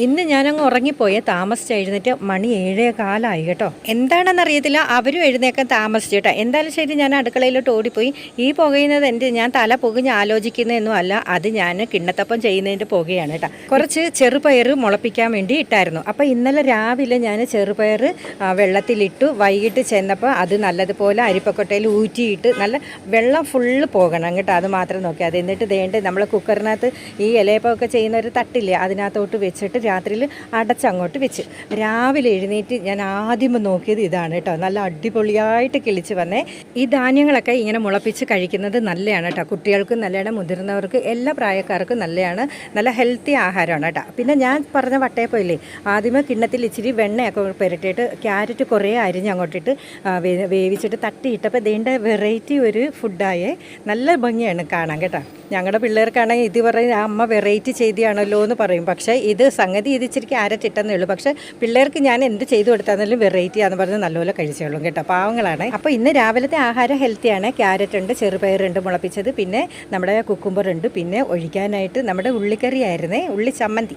ഇന്ന് ഞാനങ്ങ് ഉറങ്ങിപ്പോയേ, താമസിച്ച് എഴുന്നേറ്റ് മണി 7:15 കേട്ടോ. എന്താണെന്നറിയത്തില്ല, അവരും എഴുന്നേക്കാൻ താമസിച്ചു കേട്ടോ. എന്തായാലും ശരി, ഞാൻ അടുക്കളയിലോട്ട് ഓടിപ്പോയി. ഈ പുകയുന്നത് ഞാൻ തല പുകഞ്ഞ് ആലോചിക്കുന്നതൊന്നും അല്ല, അത് ഞാൻ കിണ്ണത്തപ്പം ചെയ്യുന്നതിൻ്റെ പുകയാണ് കേട്ടോ. കുറച്ച് ചെറുപയർ മുളപ്പിക്കാൻ വേണ്ടി ഇട്ടായിരുന്നു. അപ്പോൾ ഇന്നലെ രാവിലെ ഞാൻ ചെറുപയർ വെള്ളത്തിലിട്ടു. വൈകിട്ട് ചെന്നപ്പോൾ അത് നല്ലതുപോലെ അരിപ്പക്കൊട്ടയിൽ ഊറ്റിയിട്ട് നല്ല വെള്ളം ഫുള്ള് പോകണം കേട്ടോ. അത് മാത്രം നോക്കി അത്. എന്നിട്ട് ദേണ്ട് നമ്മൾ കുക്കറിനകത്ത് ഈ ഇലയപ്പമൊക്കെ ചെയ്യുന്ന ഒരു തട്ടില്ലേ, അതിനകത്തോട്ട് വെച്ചിട്ട് രാത്രിയിൽ അടച്ചങ്ങോട്ട് വെച്ച് രാവിലെ എഴുന്നേറ്റ് ഞാൻ ആദ്യം നോക്കിയത് ഇതാണ് കേട്ടോ. നല്ല അടിപൊളിയായിട്ട് കിളിച്ച് വന്നേ. ഈ ധാന്യങ്ങളൊക്കെ ഇങ്ങനെ മുളപ്പിച്ച് കഴിക്കുന്നത് നല്ലതാണ് കേട്ടോ. കുട്ടികൾക്കും നല്ലതാണ്, മുതിർന്നവർക്ക്, എല്ലാ പ്രായക്കാർക്കും നല്ലതാണ്. നല്ല ഹെൽത്തി ആഹാരമാണ് കേട്ടോ. പിന്നെ ഞാൻ പറഞ്ഞ വട്ടയപ്പമില്ലേ, ആദ്യമേ കിണ്ണത്തിൽ ഇച്ചിരി വെണ്ണയൊക്കെ പുരട്ടിയിട്ട് ക്യാരറ്റ് കുറേ അരിഞ്ഞ് അങ്ങോട്ടിട്ട് വേവിച്ചിട്ട് തട്ടിയിട്ടപ്പോൾ ഇതിൻ്റെ വെറൈറ്റി ഒരു ഫുഡായേ. നല്ല ഭംഗിയാണ് കാണാൻ കേട്ടോ. ഞങ്ങളുടെ പിള്ളേർക്കാണെങ്കിൽ ഇത് പറയും, അമ്മ വെറൈറ്റി ചെയ്തിയാണല്ലോ എന്ന് പറയും. പക്ഷേ ഇത് സംഗതി ഇത് ഇച്ചിരി ക്യാരറ്റ് ഇട്ടെന്നേ ഉള്ളൂ. പക്ഷേ പിള്ളേർക്ക് ഞാൻ എന്ത് ചെയ്തു കൊടുത്താലും വെറൈറ്റി ആണെന്ന് പറഞ്ഞ് നല്ലപോലെ കഴിച്ചോളും കേട്ടോ. പാവങ്ങളാണ്. അപ്പോൾ ഇന്ന് രാവിലത്തെ ആഹാരം ഹെൽത്തിയാണ്. ക്യാരറ്റ് ഉണ്ട്, ചെറുപയറുണ്ട് മുളപ്പിച്ചത്, പിന്നെ നമ്മുടെ കുക്കുംബർ ഉണ്ട്, പിന്നെ ഒഴിക്കാനായിട്ട് നമ്മുടെ ഉള്ളിക്കറി ആയിരുന്നേ, ഉള്ളി ചമ്മന്തി.